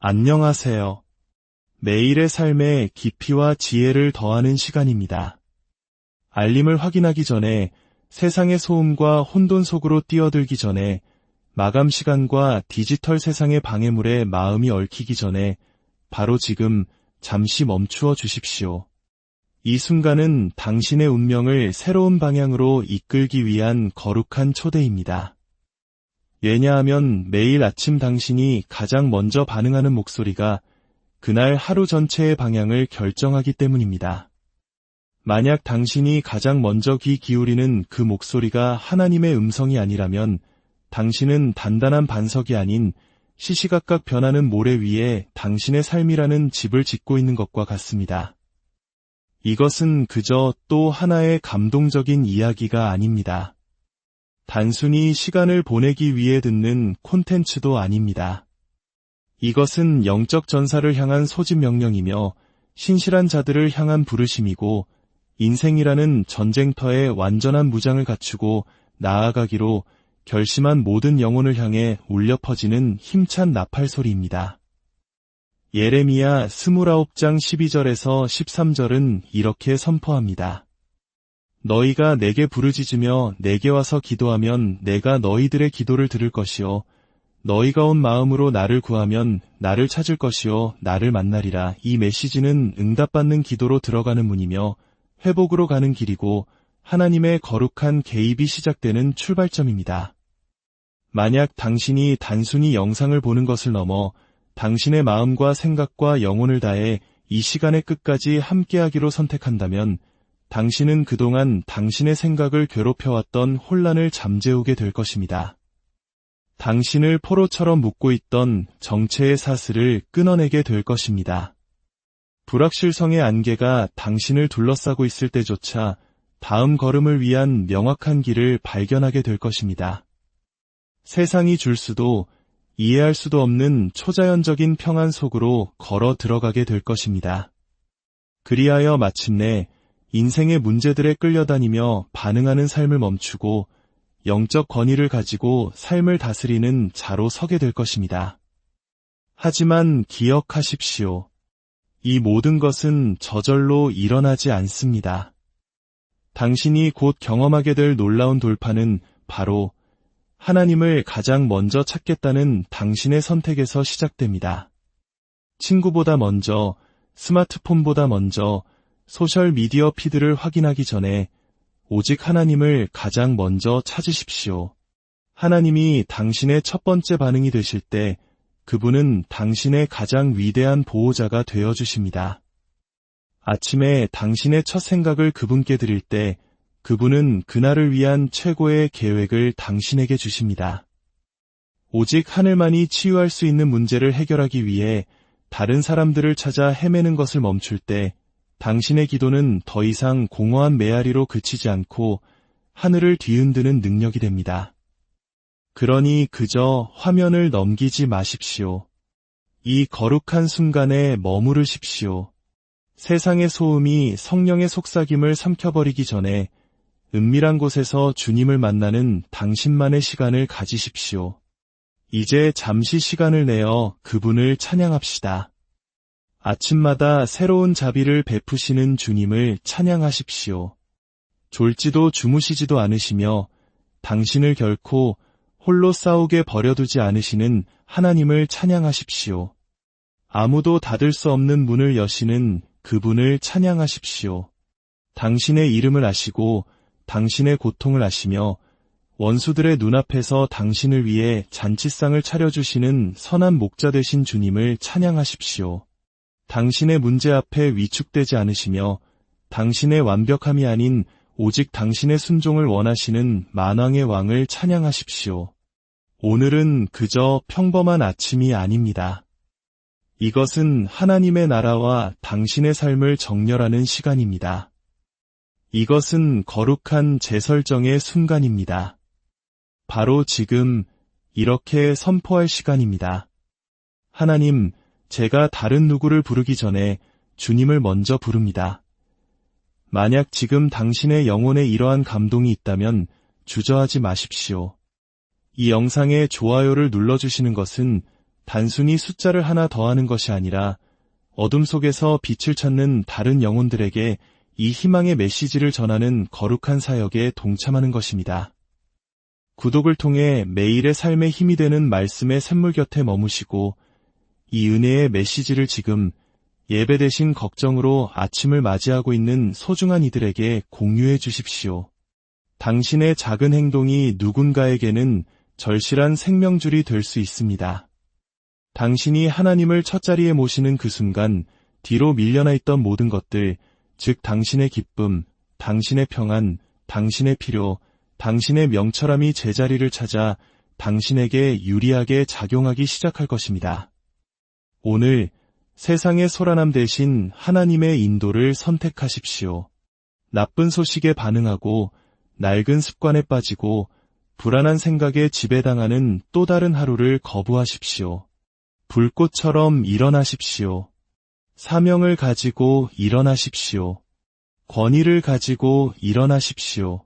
안녕하세요. 매일의 삶에 깊이와 지혜를 더하는 시간입니다. 알림을 확인하기 전에, 세상의 소음과 혼돈 속으로 뛰어들기 전에, 마감 시간과 디지털 세상의 방해물에 마음이 얽히기 전에 바로 지금 잠시 멈추어 주십시오. 이 순간은 당신의 운명을 새로운 방향으로 이끌기 위한 거룩한 초대입니다. 왜냐하면 매일 아침 당신이 가장 먼저 반응하는 목소리가 그날 하루 전체의 방향을 결정하기 때문입니다. 만약 당신이 가장 먼저 귀 기울이는 그 목소리가 하나님의 음성이 아니라면 당신은 단단한 반석이 아닌 시시각각 변하는 모래 위에 당신의 삶이라는 집을 짓고 있는 것과 같습니다. 이것은 그저 또 하나의 감동적인 이야기가 아닙니다. 단순히 시간을 보내기 위해 듣는 콘텐츠도 아닙니다. 이것은 영적 전사를 향한 소집 명령이며 신실한 자들을 향한 부르심이고 인생이라는 전쟁터에 완전한 무장을 갖추고 나아가기로 결심한 모든 영혼을 향해 울려 퍼지는 힘찬 나팔 소리입니다. 예레미야 29장 12절에서 13절은 이렇게 선포합니다. 너희가 내게 부르짖으며 내게 와서 기도하면 내가 너희들의 기도를 들을 것이요 너희가 온 마음으로 나를 구하면 나를 찾을 것이요 나를 만나리라. 이 메시지는 응답받는 기도로 들어가는 문이며 회복으로 가는 길이고 하나님의 거룩한 개입이 시작되는 출발점입니다. 만약 당신이 단순히 영상을 보는 것을 넘어 당신의 마음과 생각과 영혼을 다해 이 시간의 끝까지 함께하기로 선택한다면 당신은 그동안 당신의 생각을 괴롭혀왔던 혼란을 잠재우게 될 것입니다. 당신을 포로처럼 묶고 있던 정체의 사슬을 끊어내게 될 것입니다. 불확실성의 안개가 당신을 둘러싸고 있을 때조차 다음 걸음을 위한 명확한 길을 발견하게 될 것입니다. 세상이 줄 수도 이해할 수도 없는 초자연적인 평안 속으로 걸어 들어가게 될 것입니다. 그리하여 마침내 인생의 문제들에 끌려다니며 반응하는 삶을 멈추고 영적 권위를 가지고 삶을 다스리는 자로 서게 될 것입니다. 하지만 기억하십시오. 이 모든 것은 저절로 일어나지 않습니다. 당신이 곧 경험하게 될 놀라운 돌파는 바로 하나님을 가장 먼저 찾겠다는 당신의 선택에서 시작됩니다. 친구보다 먼저, 스마트폰보다 먼저, 소셜미디어 피드를 확인하기 전에 오직 하나님을 가장 먼저 찾으십시오. 하나님이 당신의 첫 번째 반응이 되실 때 그분은 당신의 가장 위대한 보호자가 되어주십니다. 아침에 당신의 첫 생각을 그분께 드릴 때 그분은 그날을 위한 최고의 계획을 당신에게 주십니다. 오직 하늘만이 치유할 수 있는 문제를 해결하기 위해 다른 사람들을 찾아 헤매는 것을 멈출 때 당신의 기도는 더 이상 공허한 메아리로 그치지 않고 하늘을 뒤흔드는 능력이 됩니다. 그러니 그저 화면을 넘기지 마십시오. 이 거룩한 순간에 머무르십시오. 세상의 소음이 성령의 속삭임을 삼켜버리기 전에 은밀한 곳에서 주님을 만나는 당신만의 시간을 가지십시오. 이제 잠시 시간을 내어 그분을 찬양합시다. 아침마다 새로운 자비를 베푸시는 주님을 찬양하십시오. 졸지도 주무시지도 않으시며 당신을 결코 홀로 싸우게 버려두지 않으시는 하나님을 찬양하십시오. 아무도 닫을 수 없는 문을 여시는 그분을 찬양하십시오. 당신의 이름을 아시고 당신의 고통을 아시며 원수들의 눈앞에서 당신을 위해 잔치상을 차려주시는 선한 목자 되신 주님을 찬양하십시오. 당신의 문제 앞에 위축되지 않으시며 당신의 완벽함이 아닌 오직 당신의 순종을 원하시는 만왕의 왕을 찬양하십시오. 오늘은 그저 평범한 아침이 아닙니다. 이것은 하나님의 나라와 당신의 삶을 정렬하는 시간입니다. 이것은 거룩한 재설정의 순간입니다. 바로 지금 이렇게 선포할 시간입니다. 하나님, 제가 다른 누구를 부르기 전에 주님을 먼저 부릅니다. 만약 지금 당신의 영혼에 이러한 감동이 있다면 주저하지 마십시오. 이 영상에 좋아요를 눌러주시는 것은 단순히 숫자를 하나 더하는 것이 아니라 어둠 속에서 빛을 찾는 다른 영혼들에게 이 희망의 메시지를 전하는 거룩한 사역에 동참하는 것입니다. 구독을 통해 매일의 삶에 힘이 되는 말씀의 샘물 곁에 머무시고 이 은혜의 메시지를 지금 예배 대신 걱정으로 아침을 맞이하고 있는 소중한 이들에게 공유해 주십시오. 당신의 작은 행동이 누군가에게는 절실한 생명줄이 될 수 있습니다. 당신이 하나님을 첫자리에 모시는 그 순간 뒤로 밀려나 있던 모든 것들, 즉 당신의 기쁨, 당신의 평안, 당신의 필요, 당신의 명철함이 제자리를 찾아 당신에게 유리하게 작용하기 시작할 것입니다. 오늘 세상의 소란함 대신 하나님의 인도를 선택하십시오. 나쁜 소식에 반응하고 낡은 습관에 빠지고 불안한 생각에 지배당하는 또 다른 하루를 거부하십시오. 불꽃처럼 일어나십시오. 사명을 가지고 일어나십시오. 권위를 가지고 일어나십시오.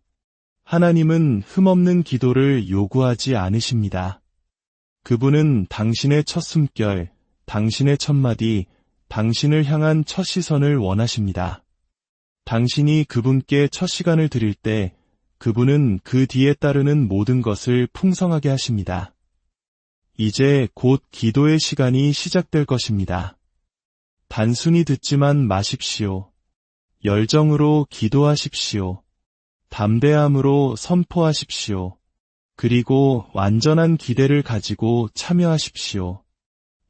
하나님은 흠없는 기도를 요구하지 않으십니다. 그분은 당신의 첫 숨결, 당신의 첫 마디, 당신을 향한 첫 시선을 원하십니다. 당신이 그분께 첫 시간을 드릴 때 그분은 그 뒤에 따르는 모든 것을 풍성하게 하십니다. 이제 곧 기도의 시간이 시작될 것입니다. 단순히 듣지만 마십시오. 열정으로 기도하십시오. 담대함으로 선포하십시오. 그리고 완전한 기대를 가지고 참여하십시오.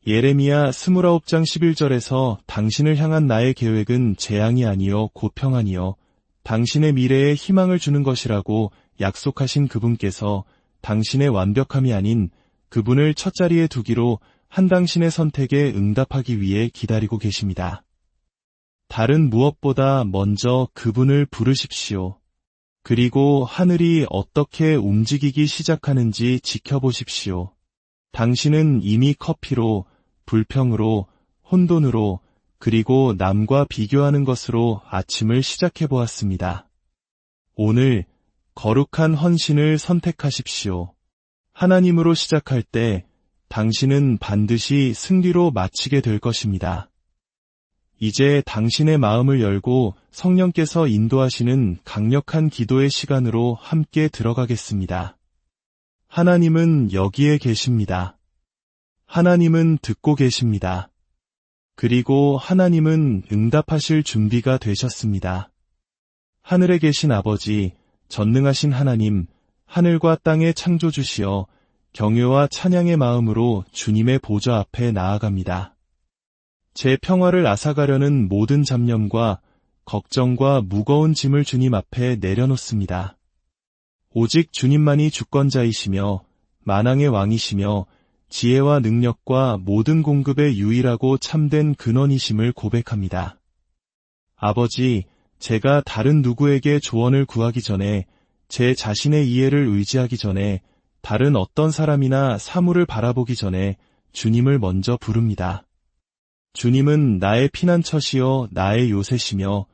예레미야 29장 11절에서 당신을 향한 나의 계획은 재앙이 아니요 곧 평안이요 당신의 미래에 희망을 주는 것이라고 약속하신 그분께서 당신의 완벽함이 아닌 그분을 첫자리에 두기로 한 당신의 선택에 응답하기 위해 기다리고 계십니다. 다른 무엇보다 먼저 그분을 부르십시오. 그리고 하늘이 어떻게 움직이기 시작하는지 지켜보십시오. 당신은 이미 커피로, 불평으로, 혼돈으로, 그리고 남과 비교하는 것으로 아침을 시작해보았습니다. 오늘 거룩한 헌신을 선택하십시오. 하나님으로 시작할 때 당신은 반드시 승리로 마치게 될 것입니다. 이제 당신의 마음을 열고 성령께서 인도하시는 강력한 기도의 시간으로 함께 들어가겠습니다. 하나님은 여기에 계십니다. 하나님은 듣고 계십니다. 그리고 하나님은 응답하실 준비가 되셨습니다. 하늘에 계신 아버지, 전능하신 하나님, 하늘과 땅의 창조주시여 경외와 찬양의 마음으로 주님의 보좌 앞에 나아갑니다. 제 평화를 앗아가려는 모든 잡념과 걱정과 무거운 짐을 주님 앞에 내려놓습니다. 오직 주님만이 주권자이시며 만왕의 왕이시며 지혜와 능력과 모든 공급의 유일하고 참된 근원이심을 고백합니다. 아버지, 제가 다른 누구에게 조언을 구하기 전에 제 자신의 이해를 의지하기 전에 다른 어떤 사람이나 사물을 바라보기 전에 주님을 먼저 부릅니다. 주님은 나의 피난처시여 나의 요새시며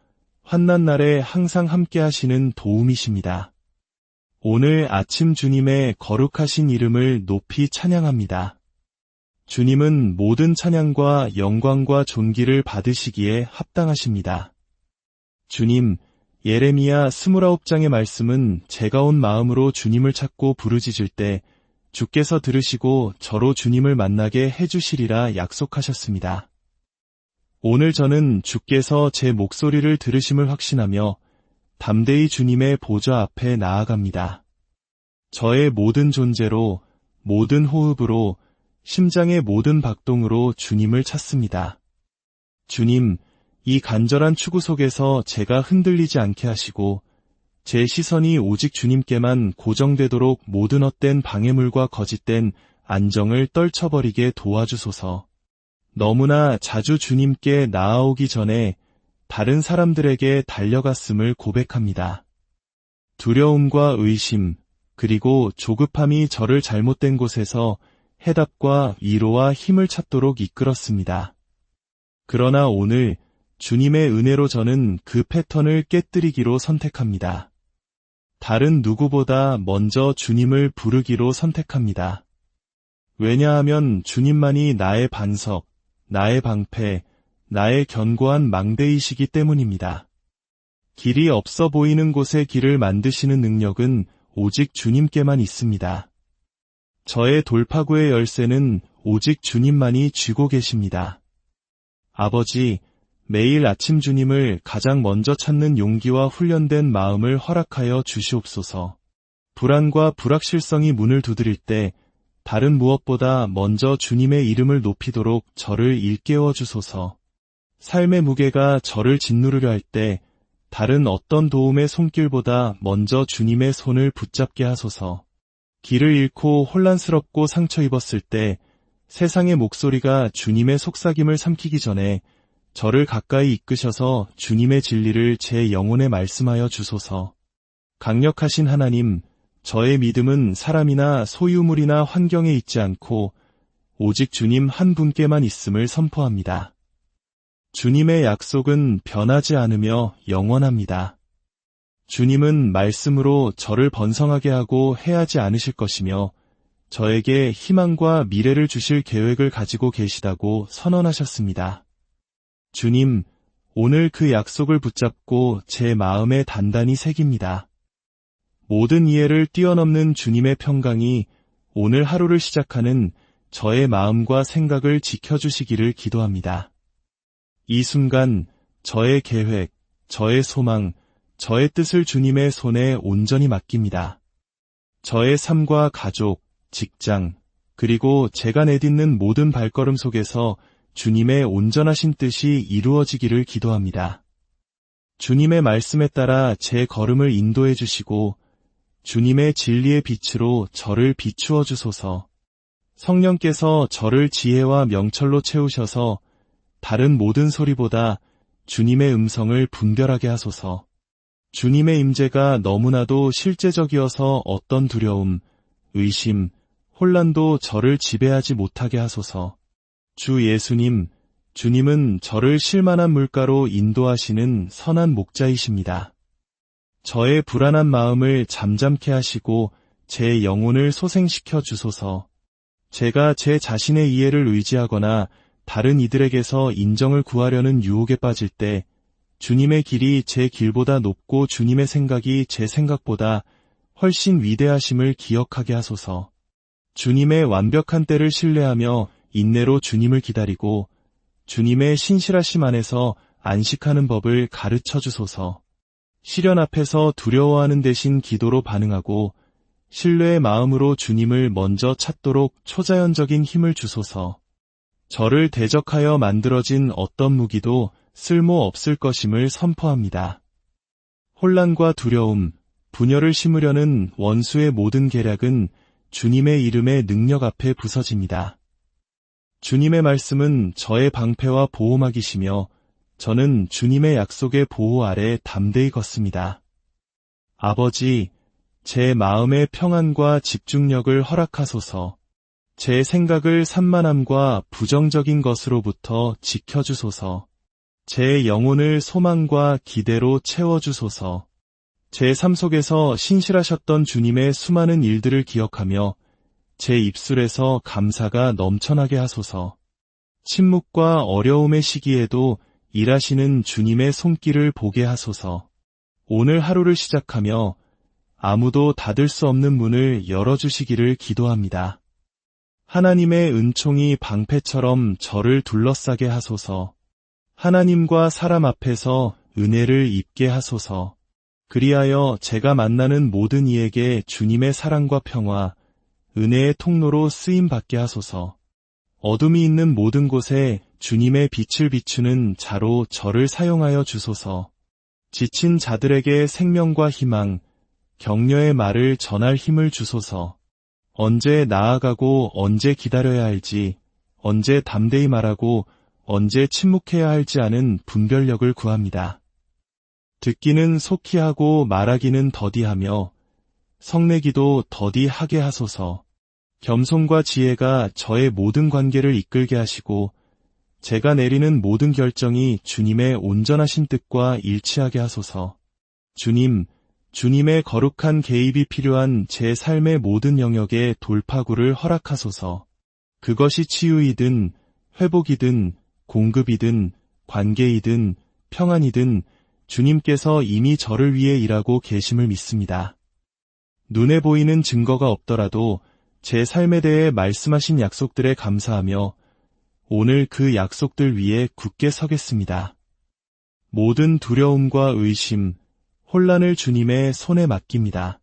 환난 날에 항상 함께 하시는 도움이십니다. 오늘 아침 주님의 거룩하신 이름을 높이 찬양합니다. 주님은 모든 찬양과 영광과 존귀를 받으시기에 합당하십니다. 주님, 예레미야 29장의 말씀은 제가 온 마음으로 주님을 찾고 부르짖을 때 주께서 들으시고 저로 주님을 만나게 해주시리라 약속하셨습니다. 오늘 저는 주께서 제 목소리를 들으심을 확신하며 담대히 주님의 보좌 앞에 나아갑니다. 저의 모든 존재로, 모든 호흡으로, 심장의 모든 박동으로 주님을 찾습니다. 주님, 이 간절한 추구 속에서 제가 흔들리지 않게 하시고 제 시선이 오직 주님께만 고정되도록 모든 헛된 방해물과 거짓된 안정을 떨쳐버리게 도와주소서. 너무나 자주 주님께 나아오기 전에 다른 사람들에게 달려갔음을 고백합니다. 두려움과 의심, 그리고 조급함이 저를 잘못된 곳에서 해답과 위로와 힘을 찾도록 이끌었습니다. 그러나 오늘 주님의 은혜로 저는 그 패턴을 깨뜨리기로 선택합니다. 다른 누구보다 먼저 주님을 부르기로 선택합니다. 왜냐하면 주님만이 나의 반석, 나의 방패, 나의 견고한 망대이시기 때문입니다. 길이 없어 보이는 곳에 길을 만드시는 능력은 오직 주님께만 있습니다. 저의 돌파구의 열쇠는 오직 주님만이 쥐고 계십니다. 아버지, 매일 아침 주님을 가장 먼저 찾는 용기와 훈련된 마음을 허락하여 주시옵소서. 불안과 불확실성이 문을 두드릴 때 다른 무엇보다 먼저 주님의 이름을 높이도록 저를 일깨워 주소서. 삶의 무게가 저를 짓누르려 할 때 다른 어떤 도움의 손길보다 먼저 주님의 손을 붙잡게 하소서. 길을 잃고 혼란스럽고 상처 입었을 때 세상의 목소리가 주님의 속삭임을 삼키기 전에 저를 가까이 이끄셔서 주님의 진리를 제 영혼에 말씀하여 주소서. 강력하신 하나님, 저의 믿음은 사람이나 소유물이나 환경에 있지 않고 오직 주님 한 분께만 있음을 선포합니다. 주님의 약속은 변하지 않으며 영원합니다. 주님은 말씀으로 저를 번성하게 하고 해하지 않으실 것이며 저에게 희망과 미래를 주실 계획을 가지고 계시다고 선언하셨습니다. 주님, 오늘 그 약속을 붙잡고 제 마음에 단단히 새깁니다. 모든 이해를 뛰어넘는 주님의 평강이 오늘 하루를 시작하는 저의 마음과 생각을 지켜주시기를 기도합니다. 이 순간 저의 계획, 저의 소망, 저의 뜻을 주님의 손에 온전히 맡깁니다. 저의 삶과 가족, 직장, 그리고 제가 내딛는 모든 발걸음 속에서 주님의 온전하신 뜻이 이루어지기를 기도합니다. 주님의 말씀에 따라 제 걸음을 인도해 주시고 주님의 진리의 빛으로 저를 비추어 주소서. 성령께서 저를 지혜와 명철로 채우셔서 다른 모든 소리보다 주님의 음성을 분별하게 하소서. 주님의 임재가 너무나도 실제적이어서 어떤 두려움, 의심, 혼란도 저를 지배하지 못하게 하소서. 주 예수님, 주님은 저를 쉴만한 물가로 인도하시는 선한 목자이십니다. 저의 불안한 마음을 잠잠케 하시고 제 영혼을 소생시켜 주소서. 제가 제 자신의 이해를 의지하거나 다른 이들에게서 인정을 구하려는 유혹에 빠질 때 주님의 길이 제 길보다 높고 주님의 생각이 제 생각보다 훨씬 위대하심을 기억하게 하소서. 주님의 완벽한 때를 신뢰하며 인내로 주님을 기다리고 주님의 신실하심 안에서 안식하는 법을 가르쳐 주소서. 시련 앞에서 두려워하는 대신 기도로 반응하고 신뢰의 마음으로 주님을 먼저 찾도록 초자연적인 힘을 주소서. 저를 대적하여 만들어진 어떤 무기도 쓸모없을 것임을 선포합니다. 혼란과 두려움, 분열을 심으려는 원수의 모든 계략은 주님의 이름의 능력 앞에 부서집니다. 주님의 말씀은 저의 방패와 보호막이시며 저는 주님의 약속의 보호 아래 담대히 걷습니다. 아버지, 제 마음의 평안과 집중력을 허락하소서. 제 생각을 산만함과 부정적인 것으로부터 지켜주소서. 제 영혼을 소망과 기대로 채워주소서. 제 삶 속에서 신실하셨던 주님의 수많은 일들을 기억하며 제 입술에서 감사가 넘쳐나게 하소서. 침묵과 어려움의 시기에도 일하시는 주님의 손길을 보게 하소서. 오늘 하루를 시작하며 아무도 닫을 수 없는 문을 열어주시기를 기도합니다. 하나님의 은총이 방패처럼 저를 둘러싸게 하소서. 하나님과 사람 앞에서 은혜를 입게 하소서. 그리하여 제가 만나는 모든 이에게 주님의 사랑과 평화, 은혜의 통로로 쓰임받게 하소서. 어둠이 있는 모든 곳에 주님의 빛을 비추는 자로 저를 사용하여 주소서. 지친 자들에게 생명과 희망, 격려의 말을 전할 힘을 주소서. 언제 나아가고 언제 기다려야 할지, 언제 담대히 말하고 언제 침묵해야 할지 아는 분별력을 구합니다. 듣기는 속히 하고 말하기는 더디하며 성내기도 더디하게 하소서. 겸손과 지혜가 저의 모든 관계를 이끌게 하시고 제가 내리는 모든 결정이 주님의 온전하신 뜻과 일치하게 하소서. 주님, 주님의 거룩한 개입이 필요한 제 삶의 모든 영역에 돌파구를 허락하소서. 그것이 치유이든 회복이든 공급이든 관계이든 평안이든 주님께서 이미 저를 위해 일하고 계심을 믿습니다. 눈에 보이는 증거가 없더라도 제 삶에 대해 말씀하신 약속들에 감사하며 오늘 그 약속들 위에 굳게 서겠습니다. 모든 두려움과 의심, 혼란을 주님의 손에 맡깁니다.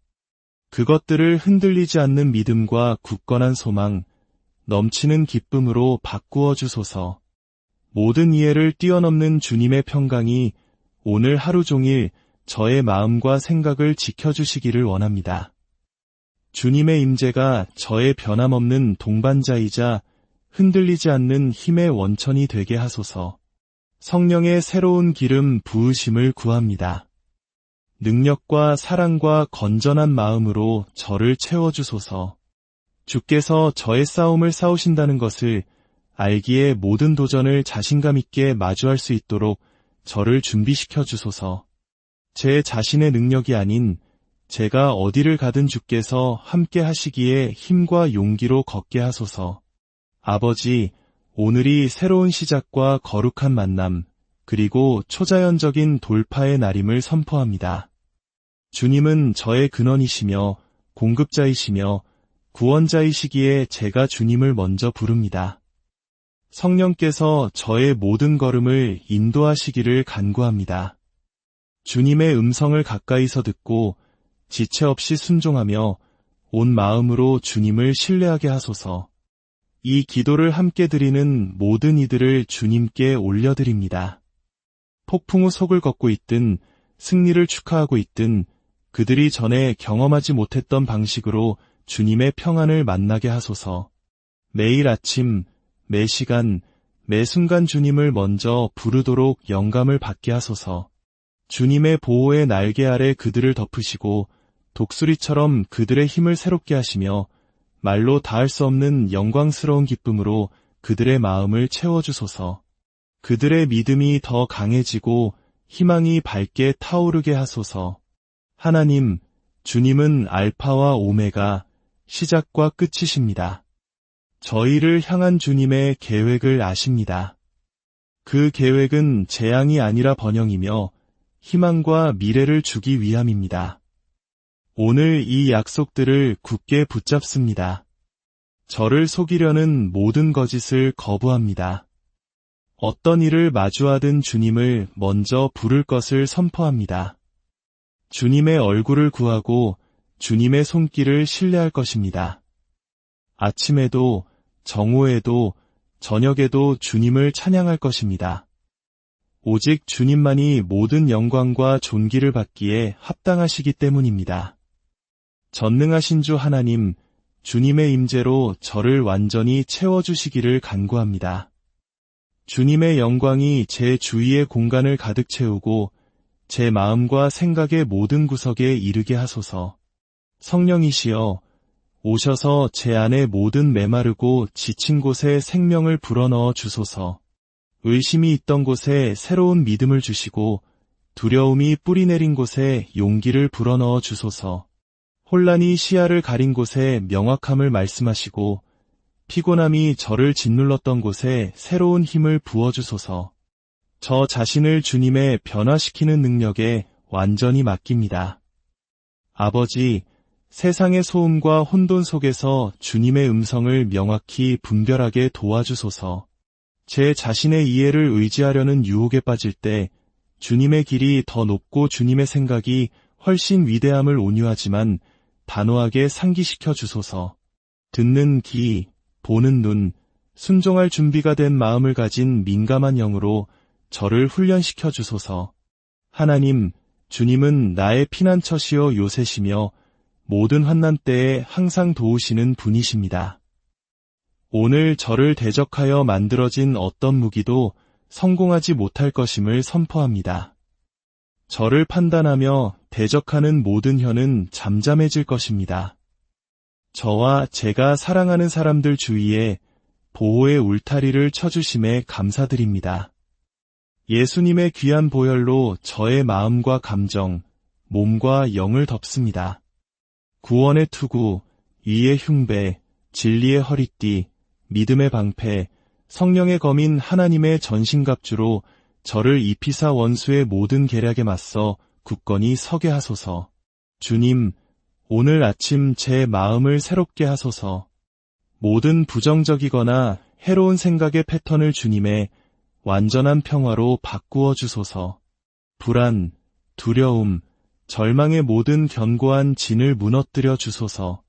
그것들을 흔들리지 않는 믿음과 굳건한 소망, 넘치는 기쁨으로 바꾸어 주소서. 모든 이해를 뛰어넘는 주님의 평강이 오늘 하루 종일 저의 마음과 생각을 지켜주시기를 원합니다. 주님의 임재가 저의 변함없는 동반자이자 흔들리지 않는 힘의 원천이 되게 하소서. 성령의 새로운 기름 부으심을 구합니다. 능력과 사랑과 건전한 마음으로 저를 채워주소서. 주께서 저의 싸움을 싸우신다는 것을 알기에 모든 도전을 자신감 있게 마주할 수 있도록 저를 준비시켜 주소서. 제 자신의 능력이 아닌 제가 어디를 가든 주께서 함께 하시기에 힘과 용기로 걷게 하소서. 아버지, 오늘이 새로운 시작과 거룩한 만남, 그리고 초자연적인 돌파의 날임을 선포합니다. 주님은 저의 근원이시며 공급자이시며 구원자이시기에 제가 주님을 먼저 부릅니다. 성령께서 저의 모든 걸음을 인도하시기를 간구합니다. 주님의 음성을 가까이서 듣고 지체 없이 순종하며 온 마음으로 주님을 신뢰하게 하소서. 이 기도를 함께 드리는 모든 이들을 주님께 올려드립니다. 폭풍 후 속을 걷고 있든 승리를 축하하고 있든 그들이 전에 경험하지 못했던 방식으로 주님의 평안을 만나게 하소서. 매일 아침, 매 시간, 매 순간 주님을 먼저 부르도록 영감을 받게 하소서. 주님의 보호의 날개 아래 그들을 덮으시고 독수리처럼 그들의 힘을 새롭게 하시며 말로 다할 수 없는 영광스러운 기쁨으로 그들의 마음을 채워주소서. 그들의 믿음이 더 강해지고 희망이 밝게 타오르게 하소서. 하나님, 주님은 알파와 오메가, 시작과 끝이십니다. 저희를 향한 주님의 계획을 아십니다. 그 계획은 재앙이 아니라 번영이며 희망과 미래를 주기 위함입니다. 오늘 이 약속들을 굳게 붙잡습니다. 저를 속이려는 모든 거짓을 거부합니다. 어떤 일을 마주하든 주님을 먼저 부를 것을 선포합니다. 주님의 얼굴을 구하고 주님의 손길을 신뢰할 것입니다. 아침에도 정오에도 저녁에도 주님을 찬양할 것입니다. 오직 주님만이 모든 영광과 존귀를 받기에 합당하시기 때문입니다. 전능하신 주 하나님, 주님의 임재로 저를 완전히 채워주시기를 간구합니다. 주님의 영광이 제 주위의 공간을 가득 채우고 제 마음과 생각의 모든 구석에 이르게 하소서. 성령이시여, 오셔서 제 안에 모든 메마르고 지친 곳에 생명을 불어넣어 주소서. 의심이 있던 곳에 새로운 믿음을 주시고 두려움이 뿌리내린 곳에 용기를 불어넣어 주소서. 혼란이 시야를 가린 곳에 명확함을 말씀하시고 피곤함이 저를 짓눌렀던 곳에 새로운 힘을 부어주소서. 저 자신을 주님의 변화시키는 능력에 완전히 맡깁니다. 아버지, 세상의 소음과 혼돈 속에서 주님의 음성을 명확히 분별하게 도와주소서. 제 자신의 이해를 의지하려는 유혹에 빠질 때 주님의 길이 더 높고 주님의 생각이 훨씬 위대함을 온유하지만 단호하게 상기시켜 주소서. 듣는 귀, 보는 눈, 순종할 준비가 된 마음을 가진 민감한 영으로 저를 훈련시켜 주소서. 하나님, 주님은 나의 피난처시요 요새시며 모든 환난 때에 항상 도우시는 분이십니다. 오늘 저를 대적하여 만들어진 어떤 무기도 성공하지 못할 것임을 선포합니다. 저를 판단하며 대적하는 모든 혀는 잠잠해질 것입니다. 저와 제가 사랑하는 사람들 주위에 보호의 울타리를 쳐주심에 감사드립니다. 예수님의 귀한 보혈로 저의 마음과 감정, 몸과 영을 덮습니다. 구원의 투구, 의의 흉배, 진리의 허리띠, 믿음의 방패, 성령의 검인 하나님의 전신갑주로 저를 이피사 원수의 모든 계략에 맞서 굳건히 서게 하소서. 주님, 오늘 아침 제 마음을 새롭게 하소서. 모든 부정적이거나 해로운 생각의 패턴을 주님의 완전한 평화로 바꾸어 주소서. 불안, 두려움, 절망의 모든 견고한 진을 무너뜨려 주소서.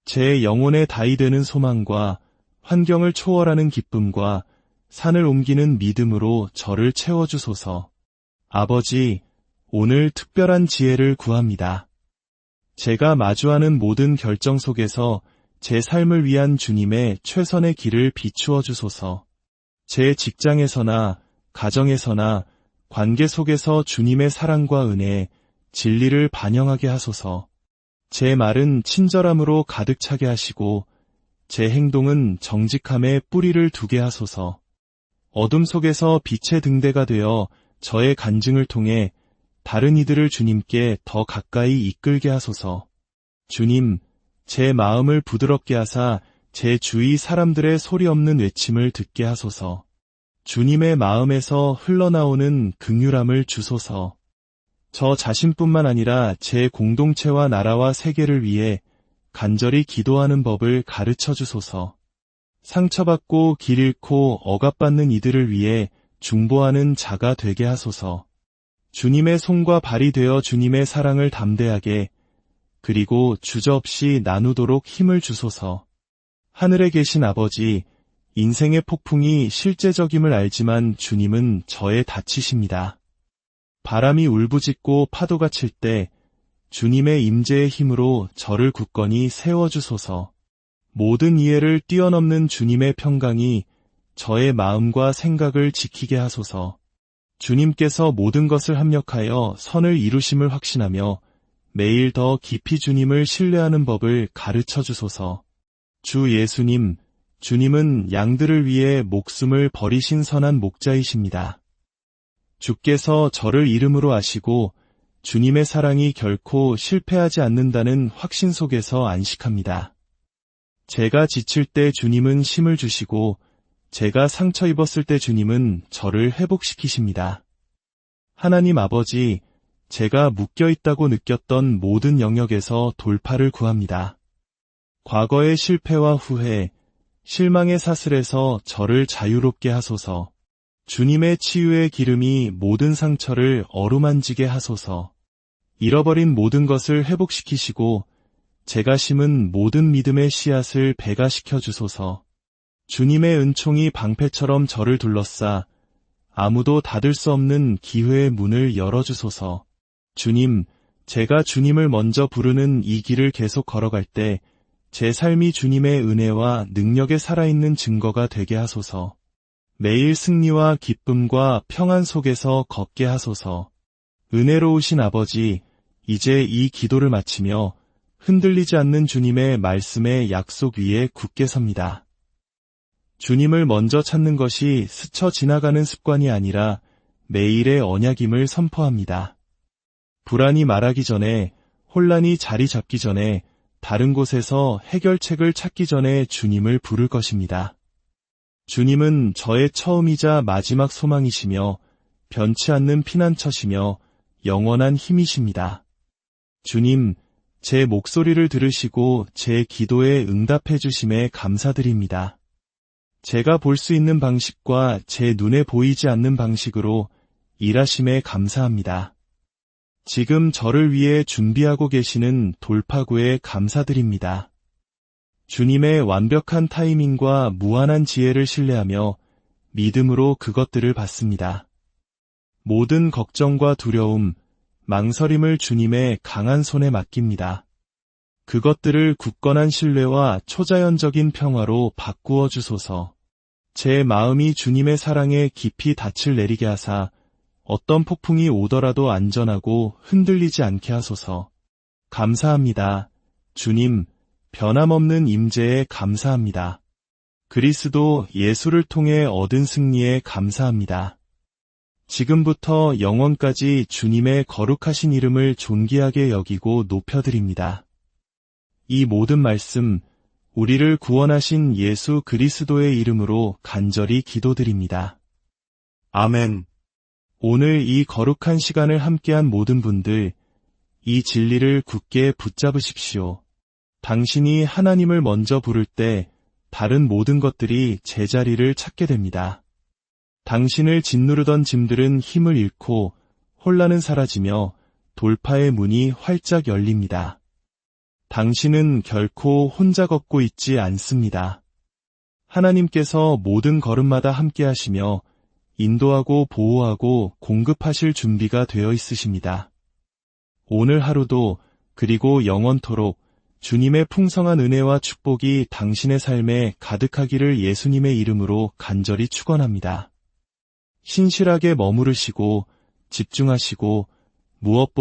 제 영혼에 다이 되는 소망과 환경을 초월하는 기쁨과 산을 옮기는 믿음으로 저를 채워주소서. 아버지, 오늘 특별한 지혜를 구합니다. 제가 마주하는 모든 결정 속에서 제 삶을 위한 주님의 최선의 길을 비추어 주소서. 제 직장에서나 가정에서나 관계 속에서 주님의 사랑과 은혜, 진리를 반영하게 하소서. 제 말은 친절함으로 가득 차게 하시고 제 행동은 정직함에 뿌리를 두게 하소서. 어둠 속에서 빛의 등대가 되어 저의 간증을 통해 다른 이들을 주님께 더 가까이 이끌게 하소서. 주님, 제 마음을 부드럽게 하사 제 주위 사람들의 소리 없는 외침을 듣게 하소서. 주님의 마음에서 흘러나오는 긍휼함을 주소서. 저 자신뿐만 아니라 제 공동체와 나라와 세계를 위해 간절히 기도하는 법을 가르쳐 주소서. 상처받고 길 잃고 억압받는 이들을 위해 중보하는 자가 되게 하소서. 주님의 손과 발이 되어 주님의 사랑을 담대하게 그리고 주저없이 나누도록 힘을 주소서. 하늘에 계신 아버지, 인생의 폭풍이 실제적임을 알지만 주님은 저의 닻이십니다. 바람이 울부짖고 파도가 칠 때 주님의 임재의 힘으로 저를 굳건히 세워주소서. 모든 이해를 뛰어넘는 주님의 평강이 저의 마음과 생각을 지키게 하소서. 주님께서 모든 것을 합력하여 선을 이루심을 확신하며 매일 더 깊이 주님을 신뢰하는 법을 가르쳐 주소서. 주 예수님, 주님은 양들을 위해 목숨을 버리신 선한 목자이십니다. 주께서 저를 이름으로 아시고 주님의 사랑이 결코 실패하지 않는다는 확신 속에서 안식합니다. 제가 지칠 때 주님은 힘을 주시고 제가 상처 입었을 때 주님은 저를 회복시키십니다. 하나님 아버지, 제가 묶여있다고 느꼈던 모든 영역에서 돌파를 구합니다. 과거의 실패와 후회, 실망의 사슬에서 저를 자유롭게 하소서. 주님의 치유의 기름이 모든 상처를 어루만지게 하소서. 잃어버린 모든 것을 회복시키시고 제가 심은 모든 믿음의 씨앗을 배가시켜 주소서. 주님의 은총이 방패처럼 저를 둘러싸 아무도 닫을 수 없는 기회의 문을 열어주소서. 주님, 제가 주님을 먼저 부르는 이 길을 계속 걸어갈 때 제 삶이 주님의 은혜와 능력에 살아있는 증거가 되게 하소서. 매일 승리와 기쁨과 평안 속에서 걷게 하소서. 은혜로우신 아버지, 이제 이 기도를 마치며 흔들리지 않는 주님의 말씀의 약속 위에 굳게 섭니다. 주님을 먼저 찾는 것이 스쳐 지나가는 습관이 아니라 매일의 언약임을 선포합니다. 불안이 말하기 전에, 혼란이 자리 잡기 전에, 다른 곳에서 해결책을 찾기 전에 주님을 부를 것입니다. 주님은 저의 처음이자 마지막 소망이시며 변치 않는 피난처시며 영원한 힘이십니다. 주님, 제 목소리를 들으시고 제 기도에 응답해 주심에 감사드립니다. 제가 볼 수 있는 방식과 제 눈에 보이지 않는 방식으로 일하심에 감사합니다. 지금 저를 위해 준비하고 계시는 돌파구에 감사드립니다. 주님의 완벽한 타이밍과 무한한 지혜를 신뢰하며 믿음으로 그것들을 받습니다. 모든 걱정과 두려움, 망설임을 주님의 강한 손에 맡깁니다. 그것들을 굳건한 신뢰와 초자연적인 평화로 바꾸어 주소서. 제 마음이 주님의 사랑에 깊이 닻을 내리게 하사 어떤 폭풍이 오더라도 안전하고 흔들리지 않게 하소서. 감사합니다. 주님, 변함없는 임재에 감사합니다. 그리스도 예수를 통해 얻은 승리에 감사합니다. 지금부터 영원까지 주님의 거룩하신 이름을 존귀하게 여기고 높여드립니다. 이 모든 말씀, 우리를 구원하신 예수 그리스도의 이름으로 간절히 기도드립니다. 아멘. 오늘 이 거룩한 시간을 함께한 모든 분들, 이 진리를 굳게 붙잡으십시오. 당신이 하나님을 먼저 부를 때 다른 모든 것들이 제자리를 찾게 됩니다. 당신을 짓누르던 짐들은 힘을 잃고 혼란은 사라지며 돌파의 문이 활짝 열립니다. 당신은 결코 혼자 걷고 있지 않습니다. 하나님께서 모든 걸음마다 함께 하시며 인도하고 보호하고 공급하실 준비가 되어 있으십니다. 오늘 하루도 그리고 영원토록 주님의 풍성한 은혜와 축복이 당신의 삶에 가득하기를 예수님의 이름으로 간절히 축원합니다. 신실하게 머무르시고 집중하시고 무엇보다